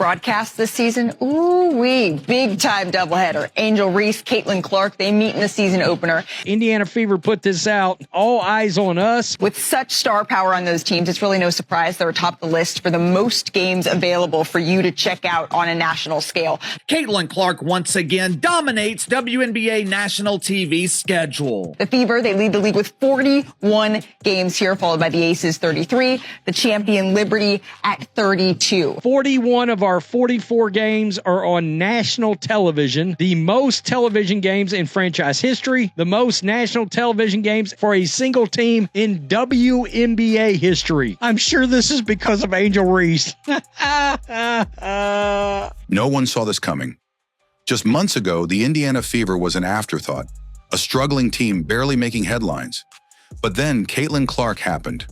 broadcast this season. Ooh-wee, big-time doubleheader. Angel Reese, Caitlin Clark, they meet in the season opener. Indiana Fever put this out. All eyes on us. With such star power on those teams, it's really no surprise they're atop the list for the most games available for you to check out on a national scale. Caitlin Clark once again dominates WNBA national TV schedule. The Fever, they lead the league with 41 games here, followed by the Aces 33, the champion Liberty at 32. 41 of our 44 games are on national television, the most television games in franchise history, the most national television games for a single team in WNBA history. I'm sure this is because of Angel Reese. No one saw this coming. Just months ago, the Indiana Fever was an afterthought, a struggling team barely making headlines. But then Caitlin Clark happened.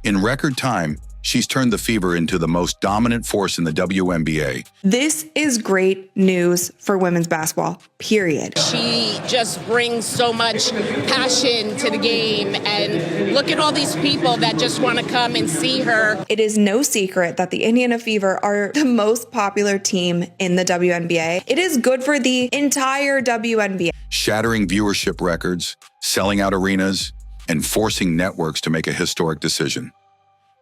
In record time, she's turned the Fever into the most dominant force in the WNBA. This is great news for women's basketball, period. She just brings so much passion to the game, and look at all these people that just want to come and see her. It is no secret that the Indiana Fever are the most popular team in the WNBA. It is good for the entire WNBA. Shattering viewership records, selling out arenas, and forcing networks to make a historic decision.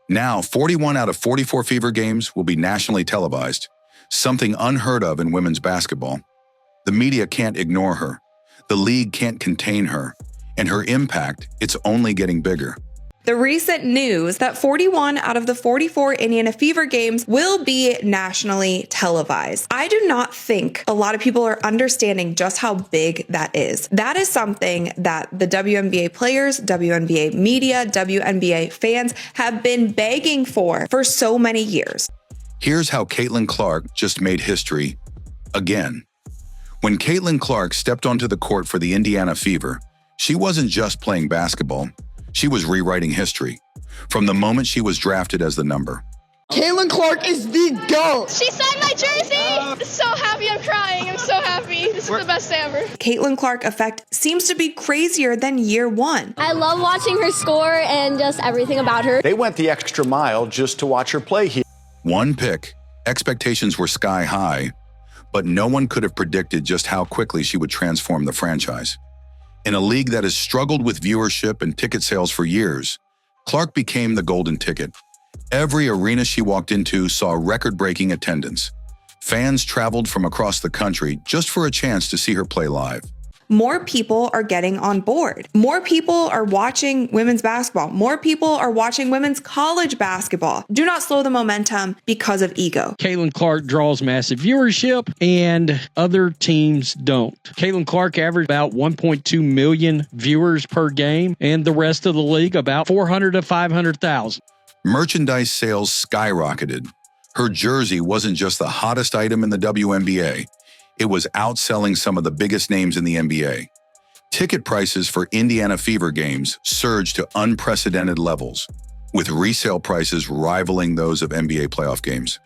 Now, 41 out of 44 Fever games will be nationally televised, something unheard of in women's basketball. The media can't ignore her, the league can't contain her, and her impact, it's only getting bigger. The recent news that 41 out of the 44 Indiana Fever games will be nationally televised. I do not think a lot of people are understanding just how big that is. That is something that the WNBA players, WNBA media, WNBA fans have been begging for so many years. Here's how Caitlin Clark just made history again. When Caitlin Clark stepped onto the court for the Indiana Fever, she wasn't just playing basketball. She was rewriting history from the moment she was drafted as the number. Caitlin Clark is the GOAT. She signed my jersey. I'm so happy. I'm crying. I'm so happy. This is the best day ever. Caitlin Clark effect seems to be crazier than year one. I love watching her score and just everything about her. They went the extra mile just to watch her play here. One pick, expectations were sky high, but no one could have predicted just how quickly she would transform the franchise. In a league that has struggled with viewership and ticket sales for years, Clark became the golden ticket. Every arena she walked into saw record-breaking attendance. Fans traveled from across the country just for a chance to see her play live. More people are getting on board. More people are watching women's basketball. More people are watching women's college basketball. Do not slow the momentum because of ego. Caitlin Clark draws massive viewership and other teams don't. Caitlin Clark averaged about 1.2 million viewers per game, and the rest of the league about 400 to 500,000. Merchandise sales skyrocketed. Her jersey wasn't just the hottest item in the WNBA. It was outselling some of the biggest names in the NBA. Ticket prices for Indiana Fever games surged to unprecedented levels, with resale prices rivaling those of NBA playoff games.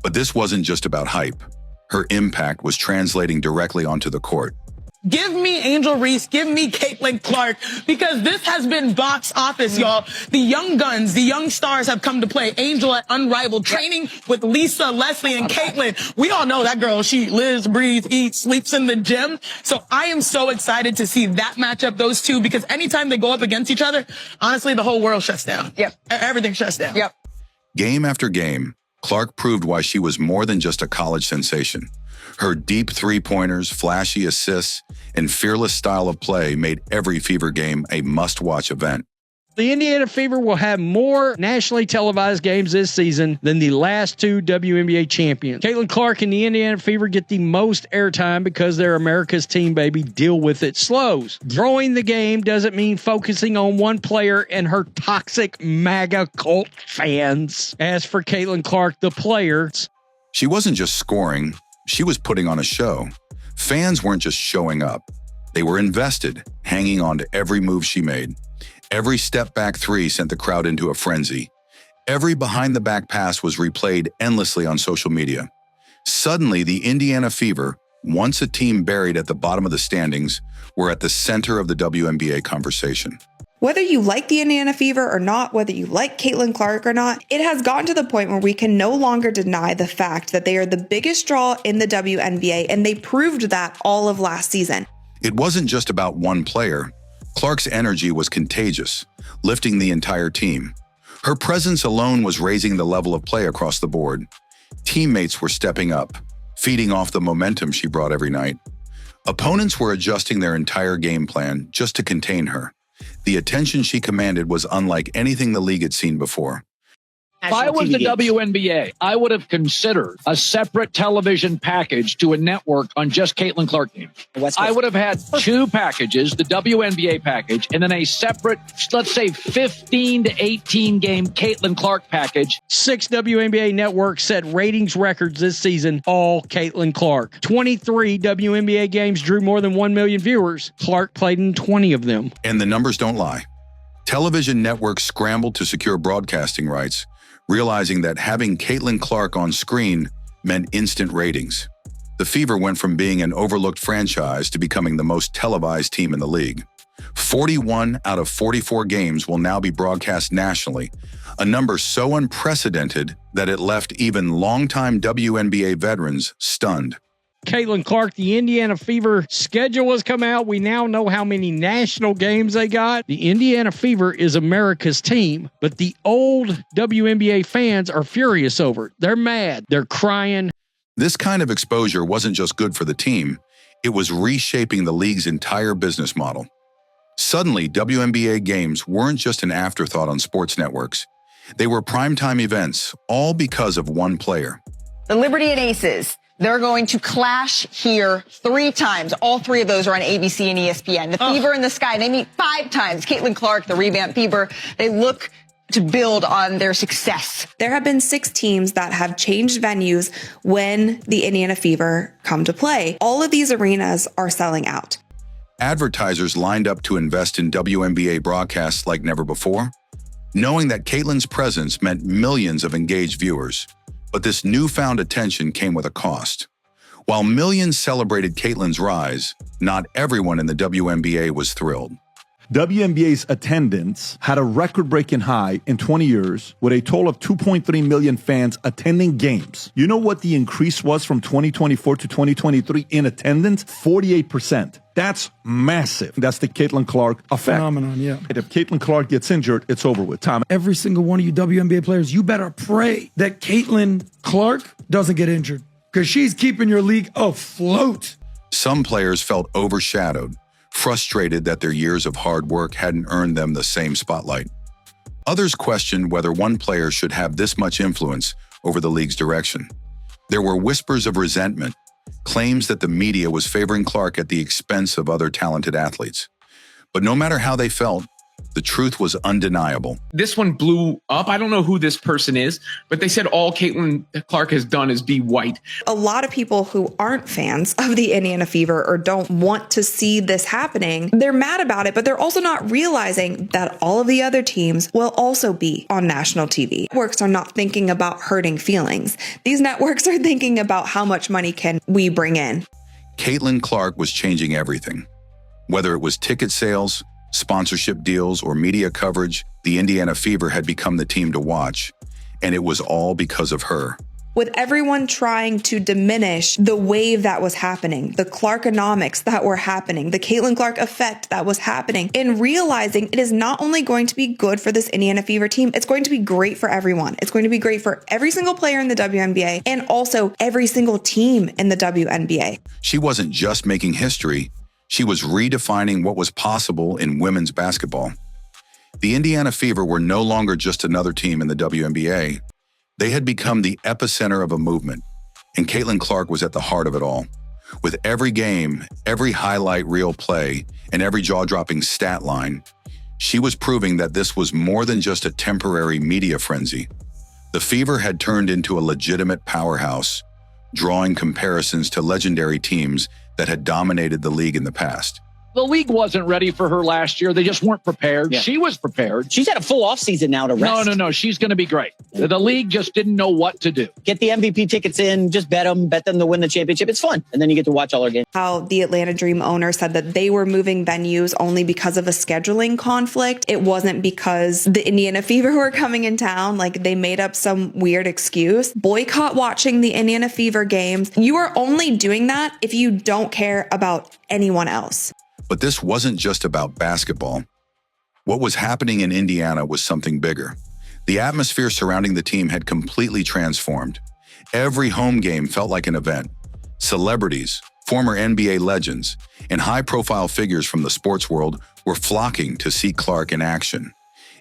But this wasn't just about hype. Her impact was translating directly onto the court. Give me Angel Reese, give me Caitlin Clark, because this has been box office, y'all. The young guns, the young stars have come to play. Angel at Unrivaled, training with Lisa, Leslie, and Caitlin. We all know that girl. She lives, breathes, eats, sleeps in the gym. So I am so excited to see that matchup, those two, because anytime they go up against each other, honestly, the whole world shuts down. Yep. Everything shuts down. Yep. Game after game, Clark proved why she was more than just a college sensation. Her deep three-pointers, flashy assists, and fearless style of play made every Fever game a must-watch event. The Indiana Fever will have more nationally televised games this season than the last two WNBA champions. Caitlin Clark and the Indiana Fever get the most airtime because they're America's team, baby. Deal with it. Slows. Growing the game doesn't mean focusing on one player and her toxic MAGA cult fans. As for Caitlin Clark, the player, she wasn't just scoring, she was putting on a show. Fans weren't just showing up. They were invested, hanging on to every move she made. Every step-back three sent the crowd into a frenzy. Every behind-the-back pass was replayed endlessly on social media. Suddenly, the Indiana Fever, once a team buried at the bottom of the standings, were at the center of the WNBA conversation. Whether you like the Indiana Fever or not, whether you like Caitlin Clark or not, it has gotten to the point where we can no longer deny the fact that they are the biggest draw in the WNBA, and they proved that all of last season. It wasn't just about one player. Clark's energy was contagious, lifting the entire team. Her presence alone was raising the level of play across the board. Teammates were stepping up, feeding off the momentum she brought every night. Opponents were adjusting their entire game plan just to contain her. The attention she commanded was unlike anything the league had seen before. If I was the WNBA, I would have considered a separate television package to a network on just Caitlin Clark games. I would have had two packages, the WNBA package, and then a separate, let's say 15 to 18 game Caitlin Clark package. 6 WNBA networks set ratings records this season, all Caitlin Clark. 23 WNBA games drew more than 1 million viewers. Clark played in 20 of them. And the numbers don't lie. Television networks scrambled to secure broadcasting rights, realizing that having Caitlin Clark on screen meant instant ratings. The Fever went from being an overlooked franchise to becoming the most televised team in the league. 41 out of 44 games will now be broadcast nationally, a number so unprecedented that it left even longtime WNBA veterans stunned. Caitlin Clark, the Indiana Fever schedule has come out. We now know how many national games they got. The Indiana Fever is America's team, but the old WNBA fans are furious over it. They're mad. They're crying. This kind of exposure wasn't just good for the team, it was reshaping the league's entire business model. Suddenly, WNBA games weren't just an afterthought on sports networks. They were primetime events, all because of one player. The Liberty and Aces. They're going to clash here 3 times. All 3 of those are on ABC and ESPN. The Fever and the Sky, they meet 5 times. Caitlin Clark, the revamped Fever, they look to build on their success. There have been 6 teams that have changed venues when the Indiana Fever come to play. All of these arenas are selling out. Advertisers lined up to invest in WNBA broadcasts like never before, knowing that Caitlin's presence meant millions of engaged viewers. But this newfound attention came with a cost. While millions celebrated Caitlin's rise, not everyone in the WNBA was thrilled. WNBA's attendance had a record-breaking high in 20 years with a total of 2.3 million fans attending games. You know what the increase was from 2024 to 2023 in attendance? 48%. That's massive. That's the Caitlin Clark effect. Phenomenon, yeah. If Caitlin Clark gets injured, it's over with. Tom. Every single one of you WNBA players, you better pray that Caitlin Clark doesn't get injured because she's keeping your league afloat. Some players felt overshadowed, frustrated that their years of hard work hadn't earned them the same spotlight. Others questioned whether one player should have this much influence over the league's direction. There were whispers of resentment, claims that the media was favoring Clark at the expense of other talented athletes. But no matter how they felt, the truth was undeniable. This one blew up. I don't know who this person is, but they said all Caitlin Clark has done is be white. A lot of people who aren't fans of the Indiana Fever or don't want to see this happening, they're mad about it, but they're also not realizing that all of the other teams will also be on national TV. Networks are not thinking about hurting feelings. These networks are thinking about how much money can we bring in. Caitlin Clark was changing everything. Whether it was ticket sales, sponsorship deals, or media coverage, the Indiana Fever had become the team to watch, and it was all because of her. With everyone trying to diminish the wave that was happening, the Clarkonomics that were happening, the Caitlin Clark effect that was happening, and realizing it is not only going to be good for this Indiana Fever team, it's going to be great for everyone. It's going to be great for every single player in the WNBA and also every single team in the WNBA. She wasn't just making history, she was redefining what was possible in women's basketball. The Indiana Fever were no longer just another team in the WNBA. They had become the epicenter of a movement, and Caitlin Clark was at the heart of it all. With every game, every highlight reel play, and every jaw-dropping stat line, she was proving that this was more than just a temporary media frenzy. The Fever had turned into a legitimate powerhouse, drawing comparisons to legendary teams that had dominated the league in the past. The league wasn't ready for her last year. They just weren't prepared. Yeah. She was prepared. She's had a full offseason now to rest. No. She's going to be great. The league just didn't know what to do. Get the MVP tickets in, just bet them to win the championship. It's fun. And then you get to watch all our games. How the Atlanta Dream owner said that they were moving venues only because of a scheduling conflict. It wasn't because the Indiana Fever were coming in town. Like, they made up some weird excuse. Boycott watching the Indiana Fever games. You are only doing that if you don't care about anyone else. But this wasn't just about basketball. What was happening in Indiana was something bigger. The atmosphere surrounding the team had completely transformed. Every home game felt like an event. Celebrities, former NBA legends, and high-profile figures from the sports world were flocking to see Clark in action.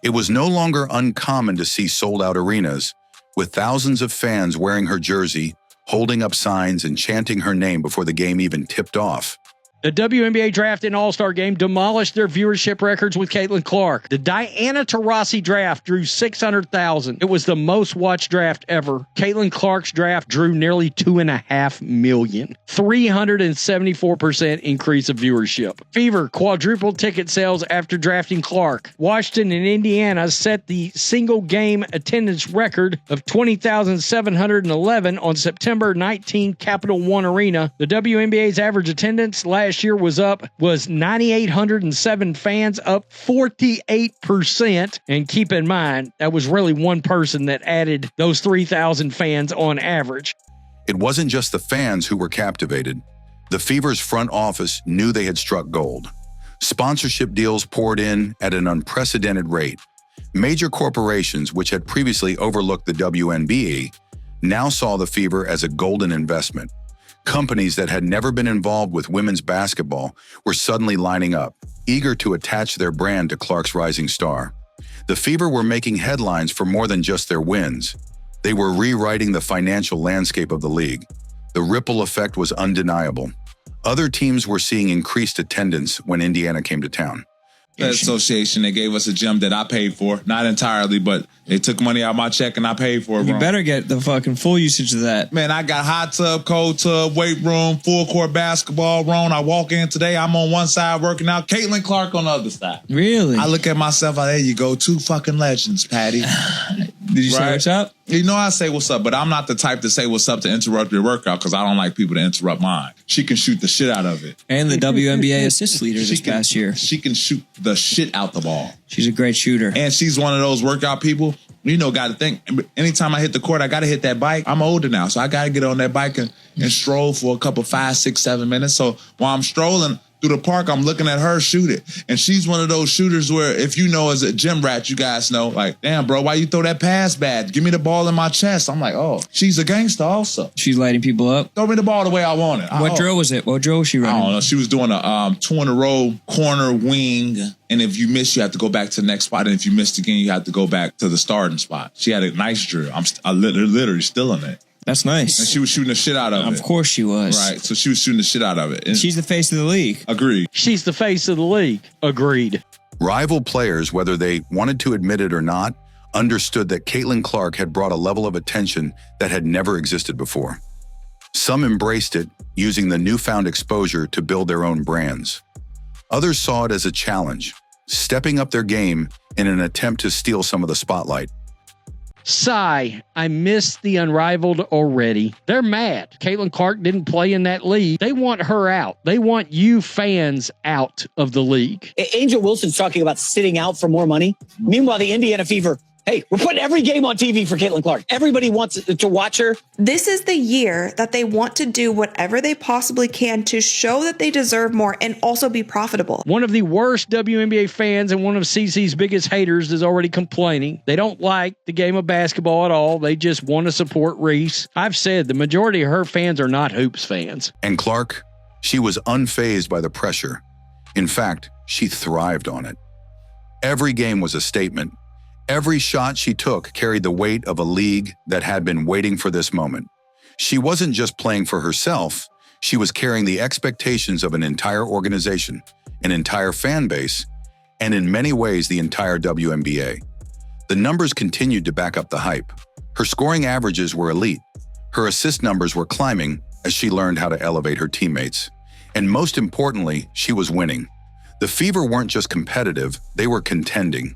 It was no longer uncommon to see sold-out arenas, with thousands of fans wearing her jersey, holding up signs and chanting her name before the game even tipped off. The WNBA Draft and All-Star Game demolished their viewership records with Caitlin Clark. The Diana Taurasi draft drew 600,000. It was the most watched draft ever. Caitlin Clark's draft drew nearly 2.5 million. 374% increase of viewership. Fever quadrupled ticket sales after drafting Clark. Washington and Indiana set the single game attendance record of 20,711 on September 19 Capital One Arena. The WNBA's average attendance last year was 9,807 fans, up 48%. And keep in mind, that was really one person that added those 3,000 fans on average. It wasn't just the fans who were captivated. The Fever's front office knew they had struck gold. Sponsorship deals poured in at an unprecedented rate. Major corporations, which had previously overlooked the WNBA, now saw the Fever as a golden investment. Companies that had never been involved with women's basketball were suddenly lining up, eager to attach their brand to Clark's rising star. The Fever were making headlines for more than just their wins. They were rewriting the financial landscape of the league. The ripple effect was undeniable. Other teams were seeing increased attendance when Indiana came to town. The association, they gave us a gym that I paid for. Not entirely, but they took money out of my check and I paid for it. You better get the fucking full usage of that. Man, I got hot tub, cold tub, weight room, full court basketball room. I walk in today, I'm on one side working out, Caitlin Clark on the other side. Really? I look at myself, there you go, two fucking legends, Patty. Did you say what's up? You know I say what's up, but I'm not the type to say what's up to interrupt your workout because I don't like people to interrupt mine. She can shoot the shit out of it. And the WNBA assist leader this past year. She can shoot the shit out the ball. She's a great shooter. And she's one of those workout people, you know, got to think, anytime I hit the court, I got to hit that bike. I'm older now, so I got to get on that bike and stroll for a couple 5, 6, 7 minutes. So while I'm strolling through the park, I'm looking at her shoot it. And she's one of those shooters where, if you know, as a gym rat, you guys know, like, damn, bro, why you throw that pass bad? Give me the ball in my chest. I'm like, oh, she's a gangster also. She's lighting people up. Throw me the ball the way I want it. What drill was it? What drill was she running? I don't know. She was doing a 2 in a row corner wing. And if you miss, you have to go back to the next spot. And if you missed again, you have to go back to the starting spot. She had a nice drill. I'm literally still in it. That's nice. And she was shooting the shit out of it. Of course she was. Right. So she was shooting the shit out of it. And she's the face of the league. Agreed. She's the face of the league. Agreed. Rival players, whether they wanted to admit it or not, understood that Caitlin Clark had brought a level of attention that had never existed before. Some embraced it, using the newfound exposure to build their own brands. Others saw it as a challenge, stepping up their game in an attempt to steal some of the spotlight. Sigh, I missed the Unrivaled already. They're mad. Caitlin Clark didn't play in that league. They want her out. They want you fans out of the league. Angel Wilson's talking about sitting out for more money. Meanwhile, the Indiana Fever, hey, we're putting every game on TV for Caitlin Clark. Everybody wants to watch her. This is the year that they want to do whatever they possibly can to show that they deserve more and also be profitable. One of the worst WNBA fans and one of CC's biggest haters is already complaining. They don't like the game of basketball at all. They just want to support Reese. I've said the majority of her fans are not Hoops fans. And Clark, she was unfazed by the pressure. In fact, she thrived on it. Every game was a statement. Every shot she took carried the weight of a league that had been waiting for this moment. She wasn't just playing for herself, she was carrying the expectations of an entire organization, an entire fan base, and in many ways the entire WNBA. The numbers continued to back up the hype. Her scoring averages were elite. Her assist numbers were climbing as she learned how to elevate her teammates. And most importantly, she was winning. The Fever weren't just competitive, they were contending.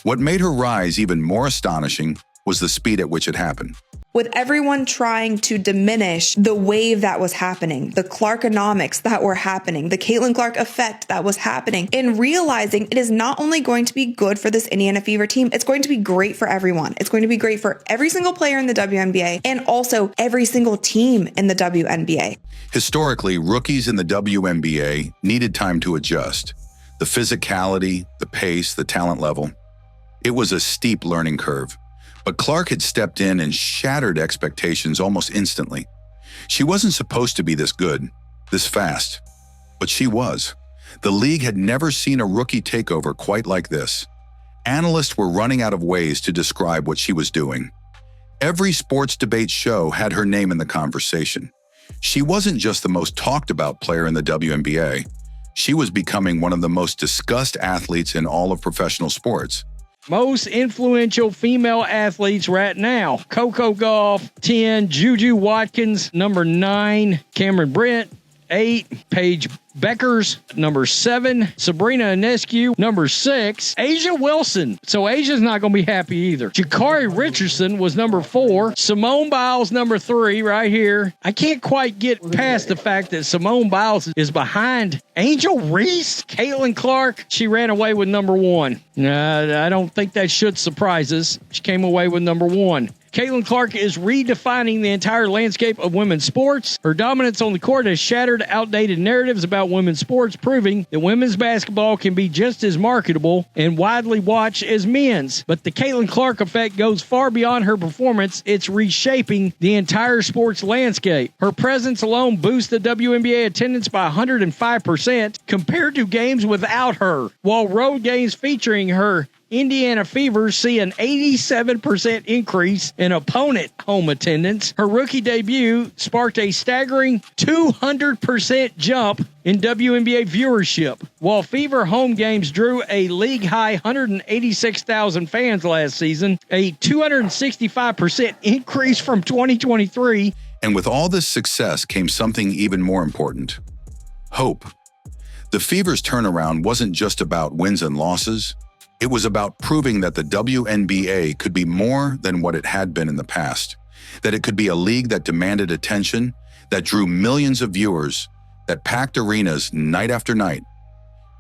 What made her rise even more astonishing was the speed at which it happened. With everyone trying to diminish the wave that was happening, the Clarkonomics that were happening, the Caitlin Clark effect that was happening, and realizing it is not only going to be good for this Indiana Fever team, it's going to be great for everyone. It's going to be great for every single player in the WNBA and also every single team in the WNBA. Historically, rookies in the WNBA needed time to adjust. The physicality, the pace, the talent level. It was a steep learning curve. But Clark had stepped in and shattered expectations almost instantly. She wasn't supposed to be this good, this fast, but she was. The league had never seen a rookie takeover quite like this. Analysts were running out of ways to describe what she was doing. Every sports debate show had her name in the conversation. She wasn't just the most talked about player in the WNBA. She was becoming one of the most discussed athletes in all of professional sports. Most influential female athletes right now: Coco Gauff, 10, Juju Watkins, number 9, Cameron Brent, 8, Paige Beckers, number 7, Sabrina Ionescu, number 6, Asia Wilson. So Asia's not going to be happy either. Jakari Richardson was number 4, Simone Biles, number 3, right here. I can't quite get past the fact that Simone Biles is behind Angel Reese. Caitlin Clark, she ran away with number 1. I don't think that should surprise us. She came away with number 1. Caitlin Clark is redefining the entire landscape of women's sports. Her dominance on the court has shattered outdated narratives about women's sports, proving that women's basketball can be just as marketable and widely watched as men's. But the Caitlin Clark effect goes far beyond her performance. It's reshaping the entire sports landscape. Her presence alone boosts the WNBA attendance by 105% compared to games without her, while road games featuring her Indiana Fever see an 87% increase in opponent home attendance. Her rookie debut sparked a staggering 200% jump in WNBA viewership, while Fever home games drew a league-high 186,000 fans last season, a 265% increase from 2023. And with all this success came something even more important: hope. The Fever's turnaround wasn't just about wins and losses. It was about proving that the WNBA could be more than what it had been in the past, that it could be a league that demanded attention, that drew millions of viewers, that packed arenas night after night.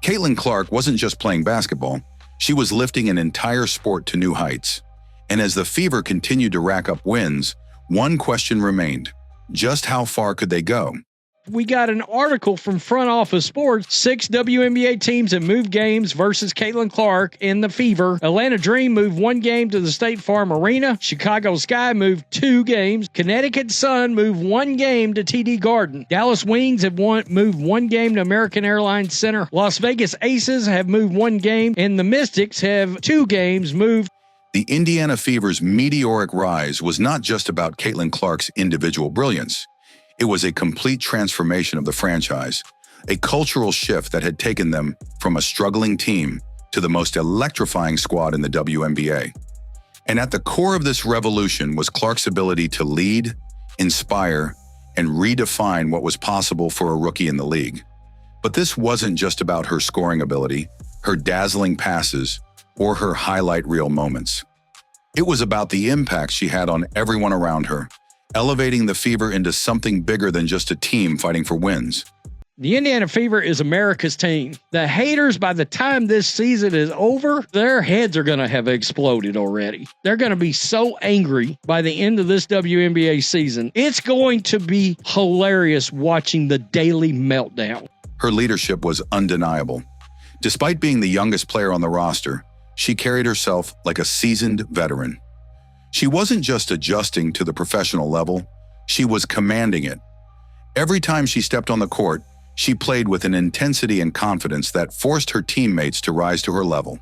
Caitlin Clark wasn't just playing basketball, she was lifting an entire sport to new heights. And as the Fever continued to rack up wins, one question remained: just how far could they go? We got an article from Front Office Sports. 6 WNBA teams have moved games versus Caitlin Clark in the Fever. Atlanta Dream moved 1 game to the State Farm Arena. Chicago Sky moved 2 games. Connecticut Sun moved 1 game to TD Garden. Dallas Wings have moved 1 game to American Airlines Center. Las Vegas Aces have moved 1 game, and the Mystics have 2 games moved. The Indiana Fever's meteoric rise was not just about Caitlin Clark's individual brilliance. It was a complete transformation of the franchise, a cultural shift that had taken them from a struggling team to the most electrifying squad in the WNBA. And at the core of this revolution was Clark's ability to lead, inspire, and redefine what was possible for a rookie in the league. But this wasn't just about her scoring ability, her dazzling passes, or her highlight reel moments. It was about the impact she had on everyone around her, elevating the Fever into something bigger than just a team fighting for wins. The Indiana Fever is America's team. The haters, by the time this season is over, their heads are going to have exploded already. They're going to be so angry by the end of this WNBA season. It's going to be hilarious watching the daily meltdown. Her leadership was undeniable. Despite being the youngest player on the roster, she carried herself like a seasoned veteran. She wasn't just adjusting to the professional level, she was commanding it. Every time she stepped on the court, she played with an intensity and confidence that forced her teammates to rise to her level.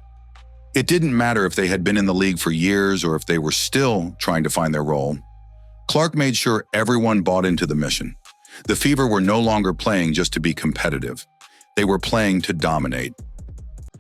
It didn't matter if they had been in the league for years or if they were still trying to find their role. Clark made sure everyone bought into the mission. The Fever were no longer playing just to be competitive. They were playing to dominate.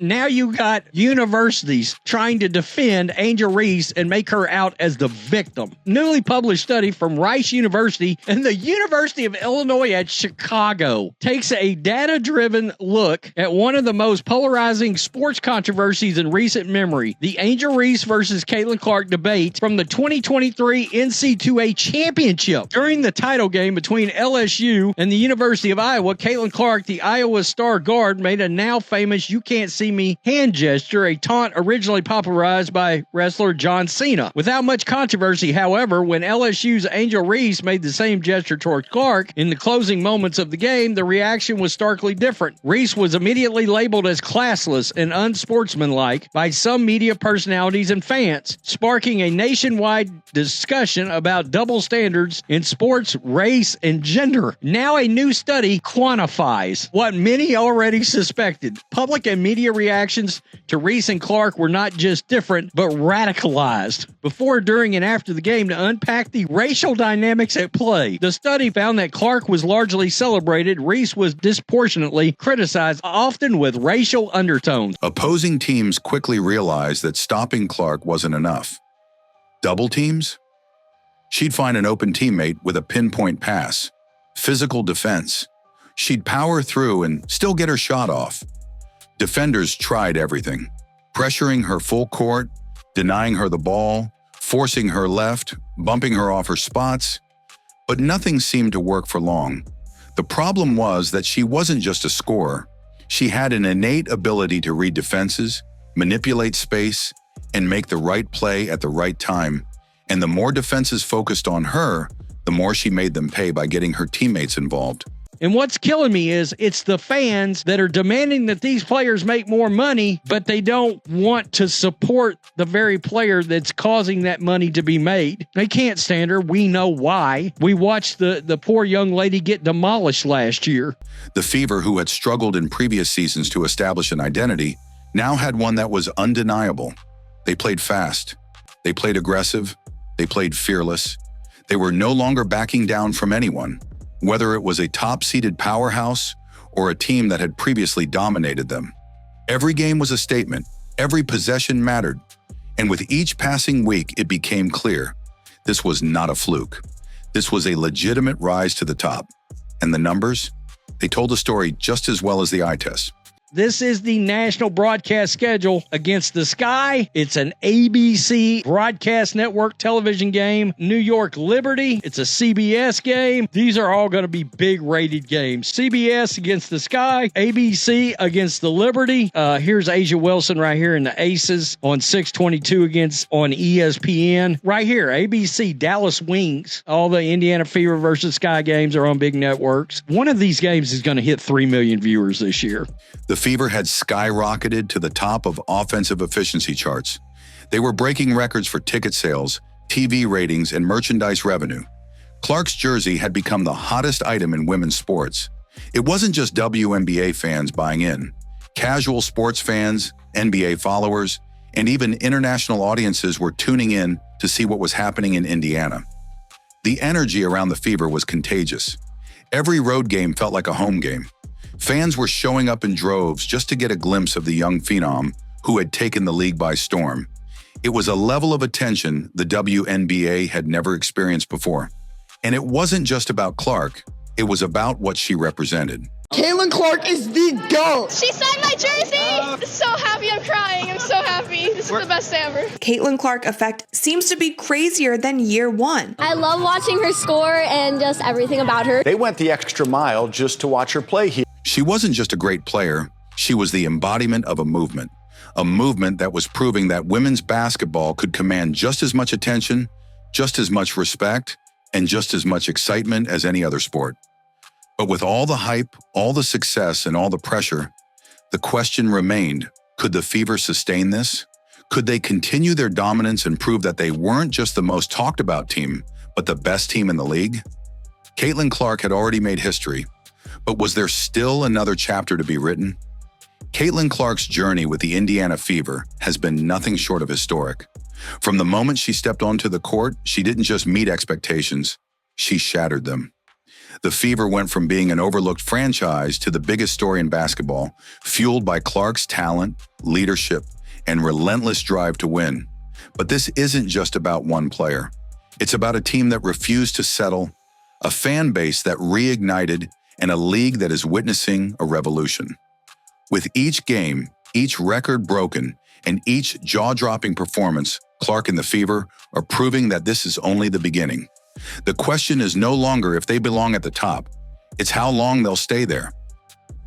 Now you got universities trying to defend Angel Reese and make her out as the victim. Newly published study from Rice University and the University of Illinois at Chicago takes a data-driven look at one of the most polarizing sports controversies in recent memory, the Angel Reese versus Caitlin Clark debate from the 2023 NC2A Championship. During the title game between LSU and the University of Iowa, Caitlin Clark, the Iowa star guard, made a now famous "you can't see me" hand gesture, a taunt originally popularized by wrestler John Cena. Without much controversy, however, when LSU's Angel Reese made the same gesture toward Clark in the closing moments of the game, the reaction was starkly different. Reese was immediately labeled as classless and unsportsmanlike by some media personalities and fans, sparking a nationwide discussion about double standards in sports, race, and gender. Now a new study quantifies what many already suspected. Public and media reactions to Reese and Clark were not just different, but radicalized. Before, during, and after the game, to unpack the racial dynamics at play, the study found that Clark was largely celebrated. Reese was disproportionately criticized, often with racial undertones. Opposing teams quickly realized that stopping Clark wasn't enough. Double teams? She'd find an open teammate with a pinpoint pass. Physical defense. She'd power through and still get her shot off. Defenders tried everything, pressuring her full court, denying her the ball, forcing her left, bumping her off her spots. But nothing seemed to work for long. The problem was that she wasn't just a scorer. She had an innate ability to read defenses, manipulate space, and make the right play at the right time. And the more defenses focused on her, the more she made them pay by getting her teammates involved. And what's killing me is it's the fans that are demanding that these players make more money, but they don't want to support the very player that's causing that money to be made. They can't stand her. We know why. We watched the poor young lady get demolished last year. The Fever, who had struggled in previous seasons to establish an identity, now had one that was undeniable. They played fast. They played aggressive. They played fearless. They were no longer backing down from anyone, whether it was a top-seeded powerhouse or a team that had previously dominated them. Every game was a statement. Every possession mattered. And with each passing week, it became clear this was not a fluke. This was a legitimate rise to the top. And the numbers? They told the story just as well as the eye test. This is the national broadcast schedule against the Sky. It's an ABC broadcast network television game. New York Liberty. It's a CBS game. These are all going to be big rated games. CBS against the Sky. ABC against the Liberty. Here's Asia Wilson right here in the Aces on 622 on ESPN. Right here, ABC, Dallas Wings. All the Indiana Fever versus Sky games are on big networks. One of these games is going to hit 3 million viewers this year. The Fever had skyrocketed to the top of offensive efficiency charts. They were breaking records for ticket sales, TV ratings, and merchandise revenue. Clark's jersey had become the hottest item in women's sports. It wasn't just WNBA fans buying in. Casual sports fans, NBA followers, and even international audiences were tuning in to see what was happening in Indiana. The energy around the Fever was contagious. Every road game felt like a home game. Fans were showing up in droves just to get a glimpse of the young phenom who had taken the league by storm. It was a level of attention the WNBA had never experienced before. And it wasn't just about Clark, it was about what she represented. Caitlin Clark is the GOAT. She signed my jersey. So happy, I'm crying. I'm so happy. This is the best day ever. Caitlin Clark effect seems to be crazier than year one. I love watching her score and just everything about her. They went the extra mile just to watch her play here. She wasn't just a great player, she was the embodiment of a movement that was proving that women's basketball could command just as much attention, just as much respect, and just as much excitement as any other sport. But with all the hype, all the success, and all the pressure, the question remained, could the Fever sustain this? Could they continue their dominance and prove that they weren't just the most talked about team, but the best team in the league? Caitlin Clark had already made history, but was there still another chapter to be written? Caitlin Clark's journey with the Indiana Fever has been nothing short of historic. From the moment she stepped onto the court, she didn't just meet expectations, she shattered them. The Fever went from being an overlooked franchise to the biggest story in basketball, fueled by Clark's talent, leadership, and relentless drive to win. But this isn't just about one player. It's about a team that refused to settle, a fan base that reignited, and a league that is witnessing a revolution. With each game, each record broken, and each jaw-dropping performance, Clark and the Fever are proving that this is only the beginning. The question is no longer if they belong at the top. It's how long they'll stay there.